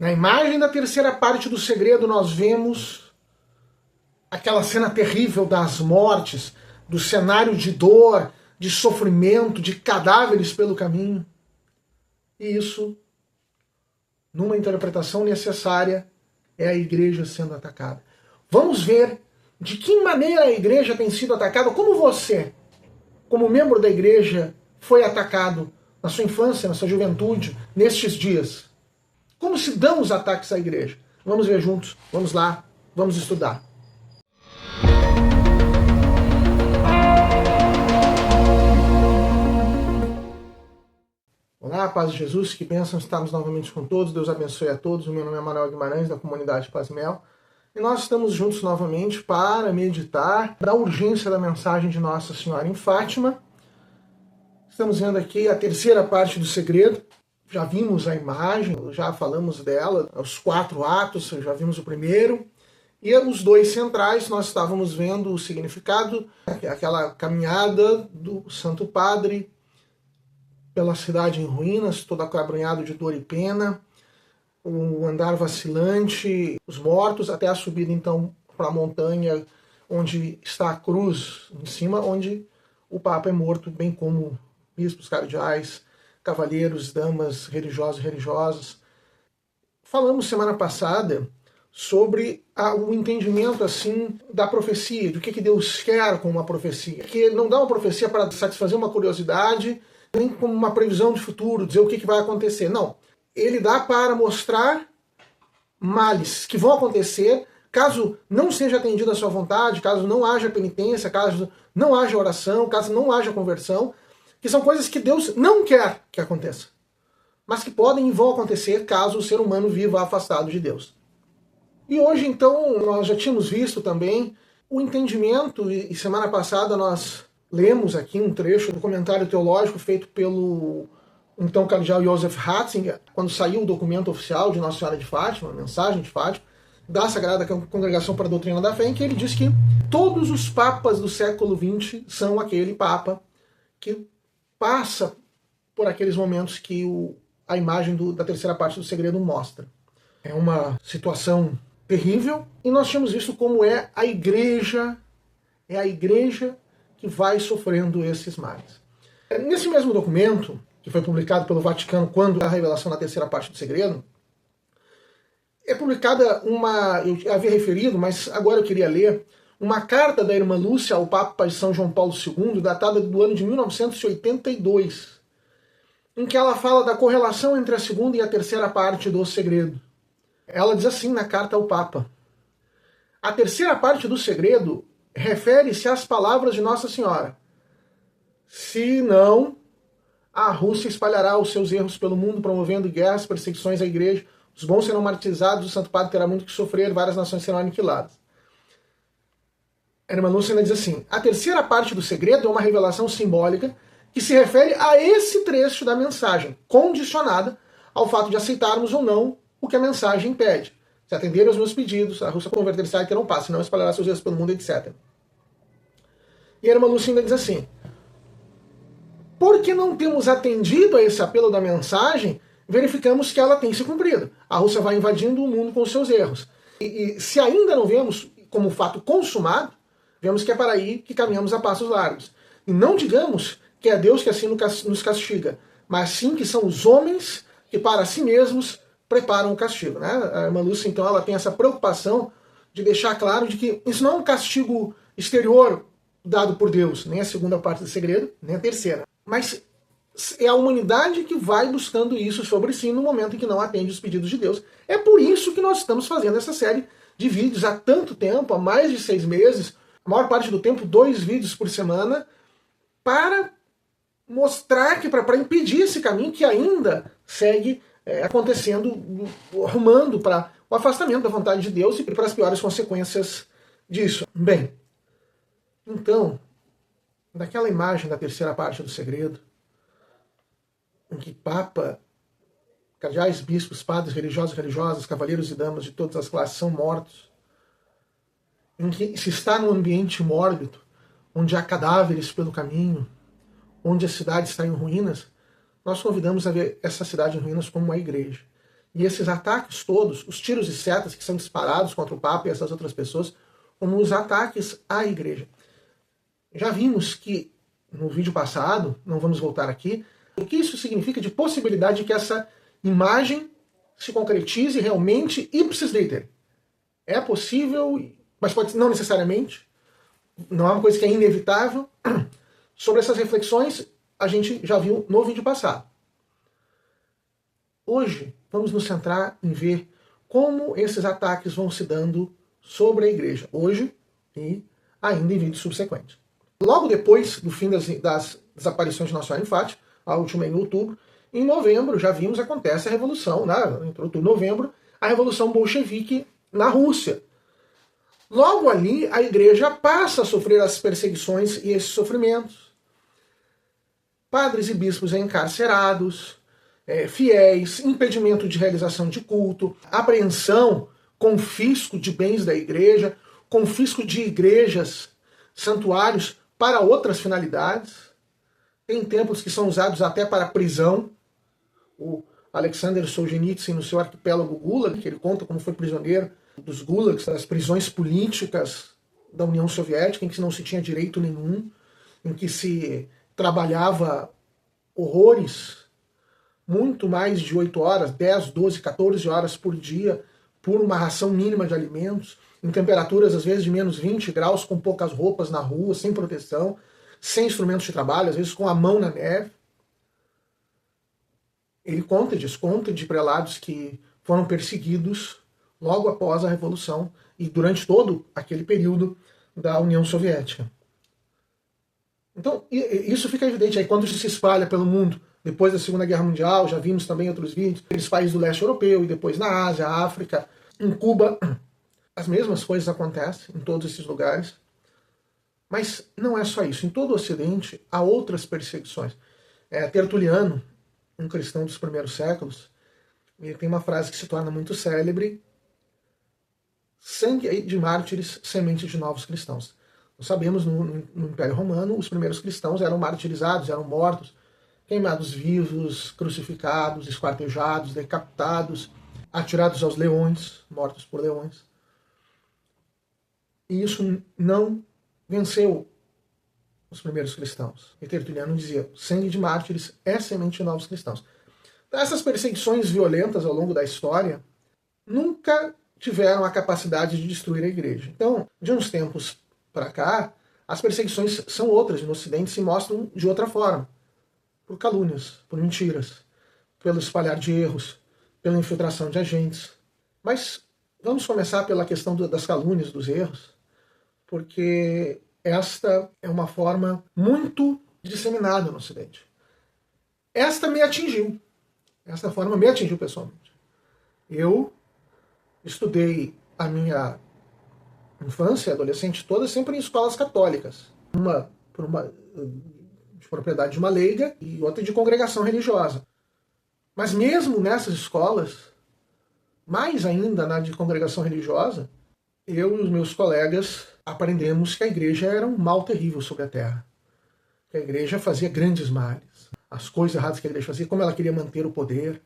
Na imagem da terceira parte do segredo, nós vemos aquela cena terrível das mortes, do cenário de dor, de sofrimento, de cadáveres pelo caminho. E isso, numa interpretação necessária, é a igreja sendo atacada. Vamos ver de que maneira a igreja tem sido atacada, como você, como membro da igreja, foi atacado na sua infância, na sua juventude, nestes dias. Como se dão os ataques à igreja? Vamos ver juntos, vamos lá, vamos estudar. Olá, paz de Jesus, que bênção estarmos novamente com todos, Deus abençoe a todos. O meu nome é Manuel Guimarães, da comunidade Paz Mel, e nós estamos juntos novamente para meditar da urgência da mensagem de Nossa Senhora em Fátima. Estamos vendo aqui a terceira parte do segredo. Já vimos a imagem, já falamos dela, os 4 atos, já vimos o primeiro. E os 2 centrais, nós estávamos vendo o significado, aquela caminhada do Santo Padre pela cidade em ruínas, todo acabrunhado de dor e pena, o andar vacilante, os mortos, até a subida então para a montanha onde está a cruz em cima, onde o Papa é morto, bem como bispos, cardeais, cavalheiros, damas, religiosos e religiosas. Falamos semana passada sobre o entendimento assim da profecia, do que Deus quer com uma profecia. Que não dá uma profecia para satisfazer uma curiosidade, nem como uma previsão de futuro, dizer o que vai acontecer. Não. Ele dá para mostrar males que vão acontecer caso não seja atendida a sua vontade, caso não haja penitência, caso não haja oração, caso não haja conversão, que são coisas que Deus não quer que aconteça, mas que podem e vão acontecer caso o ser humano viva afastado de Deus. E hoje, então, nós já tínhamos visto também o entendimento, e semana passada nós lemos aqui um trecho do comentário teológico feito pelo então cardeal Joseph Ratzinger, quando saiu o documento oficial de Nossa Senhora de Fátima, a mensagem de Fátima, da Sagrada Congregação para a Doutrina da Fé, em que ele diz que todos os papas do século XX são aquele papa que passa por aqueles momentos que a imagem da terceira parte do segredo mostra. É uma situação terrível, e nós tínhamos visto como é a igreja que vai sofrendo esses males. Nesse mesmo documento, que foi publicado pelo Vaticano quando a revelação da terceira parte do segredo, é publicada eu havia referido, mas agora eu queria ler, uma carta da irmã Lúcia ao Papa São João Paulo II, datada do ano de 1982, em que ela fala da correlação entre a segunda e a terceira parte do segredo. Ela diz assim na carta ao Papa: a terceira parte do segredo refere-se às palavras de Nossa Senhora. Se não, a Rússia espalhará os seus erros pelo mundo, promovendo guerras, perseguições à igreja, os bons serão martirizados, o Santo Padre terá muito que sofrer, várias nações serão aniquiladas. A irmã Lúcia diz assim: a terceira parte do segredo é uma revelação simbólica que se refere a esse trecho da mensagem, condicionada ao fato de aceitarmos ou não o que a mensagem pede. Se atenderem aos meus pedidos, a Rússia converter-se e terão paz, senão espalhará seus erros pelo mundo, etc. E a irmã Lúcia diz assim: porque não temos atendido a esse apelo da mensagem, verificamos que ela tem se cumprido. A Rússia vai invadindo o mundo com os seus erros. E se ainda não vemos como fato consumado, vemos que é para aí que caminhamos a passos largos. E não digamos que é Deus que assim nos castiga, mas sim que são os homens que para si mesmos preparam o castigo. Né? A irmã Lúcia, então, ela tem essa preocupação de deixar claro de que isso não é um castigo exterior dado por Deus, nem a segunda parte do segredo, nem a terceira. Mas é a humanidade que vai buscando isso sobre si no momento em que não atende os pedidos de Deus. É por isso que nós estamos fazendo essa série de vídeos há tanto tempo, há mais de 6 meses, a maior parte do tempo 2 vídeos por semana, para mostrar que, para impedir esse caminho que ainda segue acontecendo, rumando para o afastamento da vontade de Deus e para as piores consequências disso. Bem, então, daquela imagem da terceira parte do segredo, em que Papa, cardeais, bispos, padres, religiosos e religiosas, cavalheiros e damas de todas as classes são mortos, em que se está num ambiente mórbido, onde há cadáveres pelo caminho, onde a cidade está em ruínas, nós convidamos a ver essa cidade em ruínas como uma igreja. E esses ataques todos, os tiros e setas que são disparados contra o Papa e essas outras pessoas, como os ataques à igreja. Já vimos que, no vídeo passado, não vamos voltar aqui, o que isso significa de possibilidade de que essa imagem se concretize realmente ipsis literis. É possível, mas pode não necessariamente, não é uma coisa que é inevitável. Sobre essas reflexões, a gente já viu no vídeo passado. Hoje, vamos nos centrar em ver como esses ataques vão se dando sobre a igreja, hoje e ainda em vídeos subsequentes. Logo depois do fim das desaparições de Nossa Senhora em Fátima, a última em outubro, em novembro, já vimos, acontece a revolução, em novembro, a revolução bolchevique na Rússia. Logo ali, a igreja passa a sofrer as perseguições e esses sofrimentos. Padres e bispos encarcerados, fiéis, impedimento de realização de culto, apreensão, confisco de bens da igreja, confisco de igrejas, santuários para outras finalidades. Tem templos que são usados até para prisão. O Alexander Solzhenitsyn, no seu arquipélago Gulag, que ele conta como foi prisioneiro dos gulags, das prisões políticas da União Soviética, em que não se tinha direito nenhum, em que se trabalhava horrores, muito mais de 8 horas, 10, 12, 14 horas por dia, por uma ração mínima de alimentos, em temperaturas às vezes de menos 20 graus, com poucas roupas na rua, sem proteção, sem instrumentos de trabalho, às vezes com a mão na neve. Ele conta de prelados que foram perseguidos logo após a Revolução e durante todo aquele período da União Soviética. Então, isso fica evidente aí quando isso se espalha pelo mundo. Depois da Segunda Guerra Mundial, já vimos também outros vídeos, aqueles países do leste europeu e depois na Ásia, África, em Cuba. As mesmas coisas acontecem em todos esses lugares. Mas não é só isso. Em todo o Ocidente há outras perseguições. Tertuliano, um cristão dos primeiros séculos, ele tem uma frase que se torna muito célebre: sangue de mártires, semente de novos cristãos. Nós sabemos, no Império Romano, os primeiros cristãos eram martirizados, eram mortos, queimados vivos, crucificados, esquartejados, decapitados, atirados aos leões, mortos por leões. E isso não venceu os primeiros cristãos. E Tertuliano dizia: sangue de mártires é semente de novos cristãos. Então, essas perseguições violentas ao longo da história nunca tiveram a capacidade de destruir a igreja. Então, de uns tempos para cá, as perseguições são outras. No Ocidente se mostram de outra forma. Por calúnias, por mentiras, pelo espalhar de erros, pela infiltração de agentes. Mas vamos começar pela questão das calúnias, dos erros, porque esta é uma forma muito disseminada no Ocidente. Esta me atingiu. Esta forma me atingiu pessoalmente. Eu estudei a minha infância e adolescente toda sempre em escolas católicas. Uma de propriedade de uma leiga e outra de congregação religiosa. Mas mesmo nessas escolas, mais ainda na de congregação religiosa, eu e os meus colegas aprendemos que a igreja era um mal terrível sobre a terra. Que a igreja fazia grandes males. As coisas erradas que a igreja fazia, como ela queria manter o poder.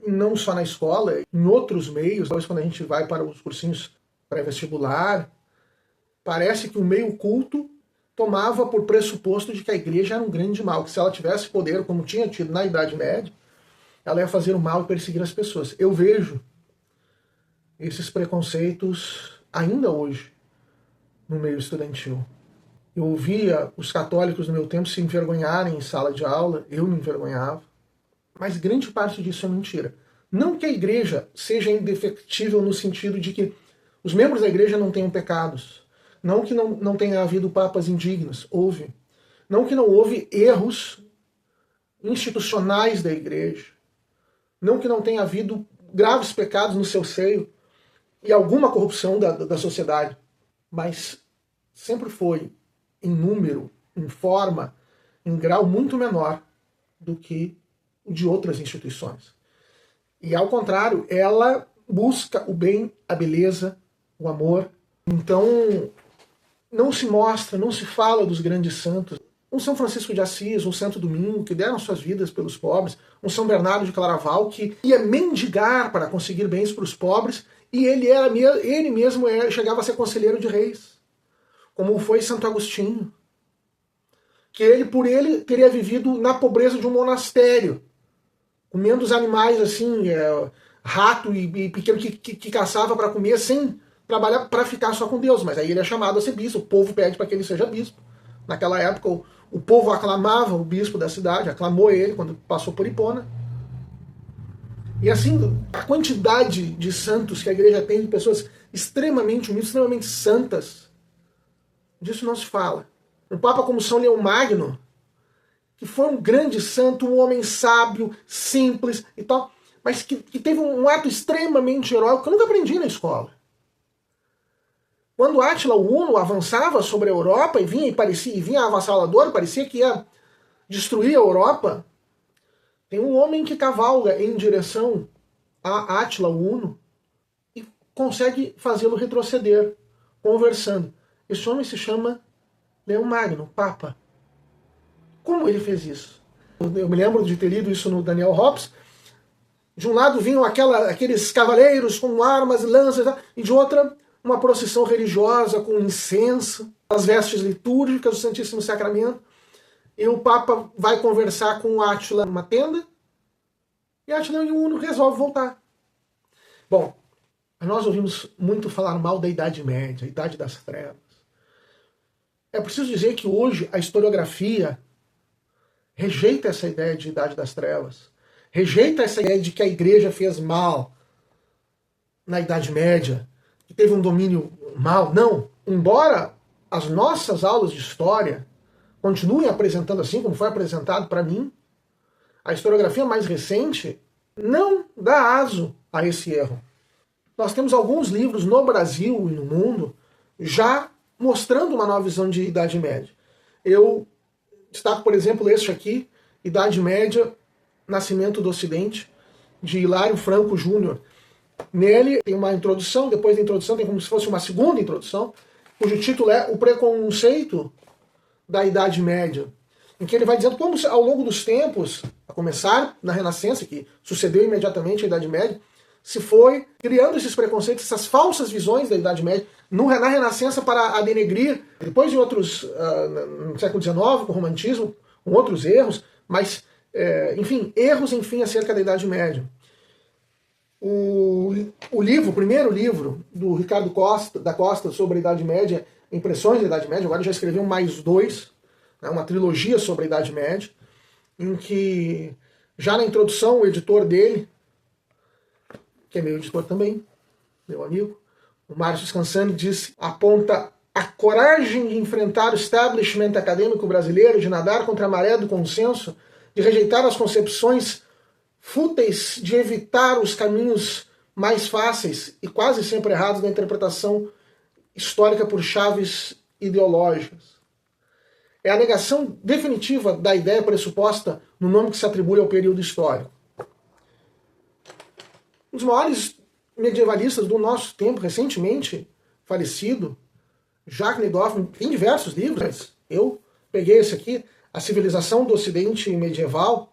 E não só na escola, em outros meios, depois quando a gente vai para os cursinhos pré-vestibular, parece que o meio culto tomava por pressuposto de que a igreja era um grande mal, que se ela tivesse poder, como tinha tido na Idade Média, ela ia fazer o mal e perseguir as pessoas. Eu vejo esses preconceitos ainda hoje no meio estudantil. Eu ouvia os católicos no meu tempo se envergonharem em sala de aula, eu me envergonhava, mas grande parte disso é mentira. Não que a igreja seja indefectível no sentido de que os membros da igreja não tenham pecados, não que não tenha havido papas indignos, houve. Não que não houve erros institucionais da igreja, não que não tenha havido graves pecados no seu seio e alguma corrupção da sociedade, mas sempre foi em número, em forma, em grau muito menor do que o de outras instituições. E ao contrário, ela busca o bem, a beleza, o amor. Então, não se mostra, não se fala dos grandes santos. um São Francisco de Assis, um Santo Domingo, que deram suas vidas pelos pobres, um São Bernardo de Claraval, que ia mendigar para conseguir bens para os pobres, e ele mesmo chegava a ser conselheiro de reis, como foi Santo Agostinho, que por ele teria vivido na pobreza de um monastério, comendo os animais assim, rato e pequeno que caçava para comer, sem trabalhar para ficar só com Deus. Mas aí ele é chamado a ser bispo, o povo pede para que ele seja bispo. Naquela época o povo aclamava o bispo da cidade, aclamou ele quando passou por Hipona. E assim, a quantidade de santos que a igreja tem, de pessoas extremamente humildes, extremamente santas, disso não se fala. Um papa como São Leão Magno, que foi um grande santo, um homem sábio, simples e tal, mas que teve um ato extremamente heróico que eu nunca aprendi na escola. Quando Átila o Huno avançava sobre a Europa e vinha avassalador, parecia que ia destruir a Europa, tem um homem que cavalga em direção a Átila o Huno e consegue fazê-lo retroceder, conversando. Esse homem se chama Leão Magno, Papa. Como ele fez isso? Eu me lembro de ter lido isso no Daniel Hobbes. De um lado vinham aqueles cavaleiros com armas e lanças, e de outra uma procissão religiosa com incenso, as vestes litúrgicas do Santíssimo Sacramento. E o Papa vai conversar com Átila numa tenda, e Átila e o Huno resolve voltar. Bom, nós ouvimos muito falar mal da Idade Média, a Idade das Trevas. É preciso dizer que hoje a historiografia rejeita essa ideia de Idade das Trevas, rejeita essa ideia de que a igreja fez mal na Idade Média, que teve um domínio mal. Não. Embora as nossas aulas de história continuem apresentando assim, como foi apresentado para mim, a historiografia mais recente não dá aso a esse erro. Nós temos alguns livros no Brasil e no mundo já mostrando uma nova visão de Idade Média. Eu destaco, por exemplo, este aqui, Idade Média, Nascimento do Ocidente, de Hilário Franco Júnior. Nele tem uma introdução, depois da introdução tem como se fosse uma segunda introdução, cujo título é O Preconceito da Idade Média, em que ele vai dizendo como ao longo dos tempos, a começar na Renascença, que sucedeu imediatamente a Idade Média, se foi criando esses preconceitos, essas falsas visões da Idade Média, na Renascença para a denegrir, depois em outros, no século XIX, com o Romantismo, com outros erros, mas, erros, acerca da Idade Média. O primeiro livro do Ricardo da Costa sobre a Idade Média, Impressões da Idade Média, agora já escreveu mais 2, né, uma trilogia sobre a Idade Média, em que, já na introdução, o editor dele, que é meu editor também, meu amigo, o Márcio Scansani, aponta a coragem de enfrentar o establishment acadêmico brasileiro, de nadar contra a maré do consenso, de rejeitar as concepções fúteis, de evitar os caminhos mais fáceis e quase sempre errados da interpretação histórica por chaves ideológicas. É a negação definitiva da ideia pressuposta no nome que se atribui ao período histórico. Um dos maiores medievalistas do nosso tempo, recentemente falecido, Jacques Negoff, tem diversos livros, mas eu peguei esse aqui, A Civilização do Ocidente Medieval,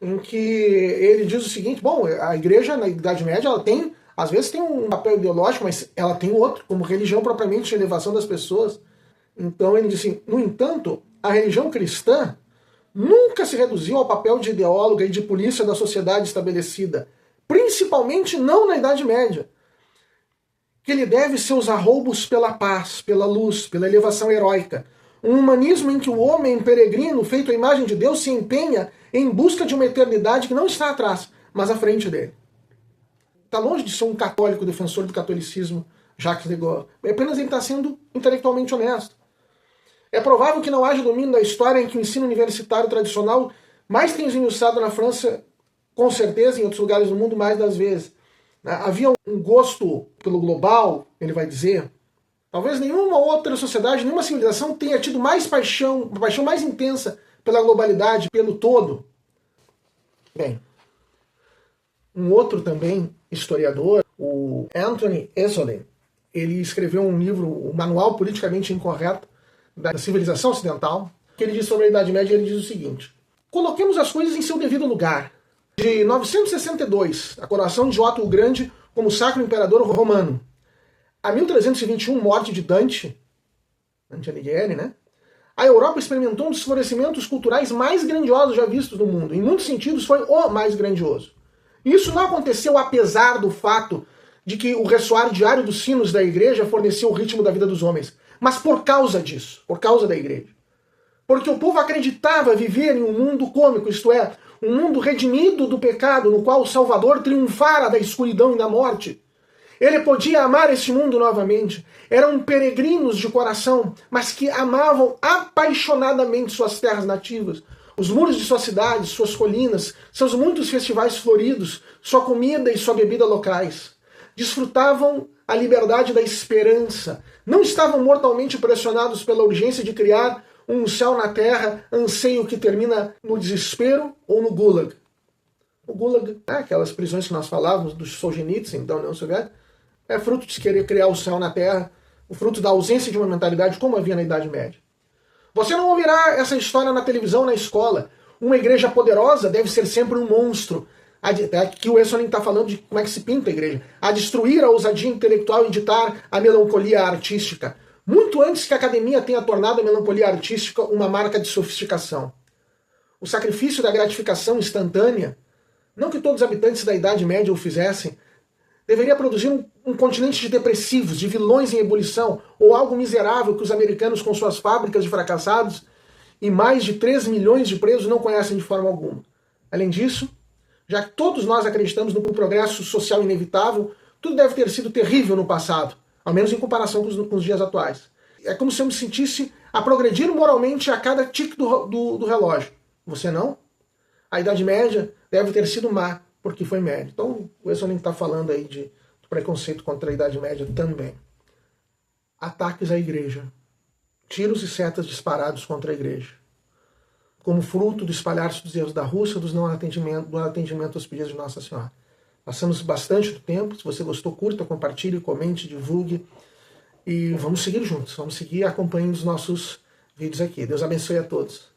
em que ele diz o seguinte: bom, a igreja na Idade Média, às vezes tem um papel ideológico, mas ela tem outro, como religião propriamente de elevação das pessoas. Então ele diz assim: no entanto, a religião cristã nunca se reduziu ao papel de ideóloga e de polícia da sociedade estabelecida, principalmente não na Idade Média, que lhe deve seus arroubos pela paz, pela luz, pela elevação heróica. Um humanismo em que o homem peregrino, feito à imagem de Deus, se empenha em busca de uma eternidade que não está atrás, mas à frente dele. Está longe de ser um católico defensor do catolicismo, Jacques Negoff. Apenas ele está sendo intelectualmente honesto. É provável que não haja domínio da história em que o ensino universitário tradicional mais tem esmiuçado na França, com certeza, em outros lugares do mundo, mais das vezes. Havia um gosto pelo global, ele vai dizer. Talvez nenhuma outra sociedade, nenhuma civilização tenha tido mais paixão, uma paixão mais intensa pela globalidade, pelo todo. Bem, um outro também historiador, o Anthony Esolen, ele escreveu um livro, o Manual Politicamente Incorreto da Civilização Ocidental, que ele diz sobre a Idade Média, ele diz o seguinte: coloquemos as coisas em seu devido lugar. De 962, a coroação de Otto o Grande como Sacro Imperador Romano, a 1321, morte de Dante Alighieri, né? A Europa experimentou um dos florescimentos culturais mais grandiosos já vistos no mundo. Em muitos sentidos foi o mais grandioso. Isso não aconteceu apesar do fato de que o ressoar diário dos sinos da igreja fornecia o ritmo da vida dos homens, mas por causa disso, por causa da igreja. Porque o povo acreditava viver em um mundo cômico, isto é, um mundo redimido do pecado, no qual o Salvador triunfara da escuridão e da morte. Ele podia amar este mundo novamente. Eram peregrinos de coração, mas que amavam apaixonadamente suas terras nativas, os muros de sua cidade, suas colinas, seus muitos festivais floridos, sua comida e sua bebida locais. Desfrutavam a liberdade da esperança. Não estavam mortalmente pressionados pela urgência de criar um céu na terra, anseio que termina no desespero ou no Gulag. O Gulag, aquelas prisões que nós falávamos dos Solzhenitsyn, da União Soviética, é fruto de querer criar o céu na terra, o fruto da ausência de uma mentalidade como havia na Idade Média. Você não ouvirá essa história na televisão, na escola. Uma igreja poderosa deve ser sempre um monstro. Aqui o Esselin está falando de como é que se pinta a igreja. A destruir a ousadia intelectual e ditar a melancolia artística. Muito antes que a academia tenha tornado a melancolia artística uma marca de sofisticação. O sacrifício da gratificação instantânea, não que todos os habitantes da Idade Média o fizessem, deveria produzir um continente de depressivos, de vilões em ebulição, ou algo miserável que os americanos com suas fábricas de fracassados e mais de 3 milhões de presos não conhecem de forma alguma. Além disso, já que todos nós acreditamos no progresso social inevitável, tudo deve ter sido terrível no passado, ao menos em comparação com os dias atuais. É como se eu me sentisse a progredir moralmente a cada tique do relógio. Você não? A Idade Média deve ter sido má, porque foi média. Então, o Esselin está falando aí de preconceito contra a Idade Média também. Ataques à igreja. Tiros e setas disparados contra a igreja. Como fruto do espalhar-se dos erros da Rússia, do atendimento aos pedidos de Nossa Senhora. Passamos bastante do tempo. Se você gostou, curta, compartilhe, comente, divulgue. E vamos seguir juntos. Vamos seguir acompanhando os nossos vídeos aqui. Deus abençoe a todos.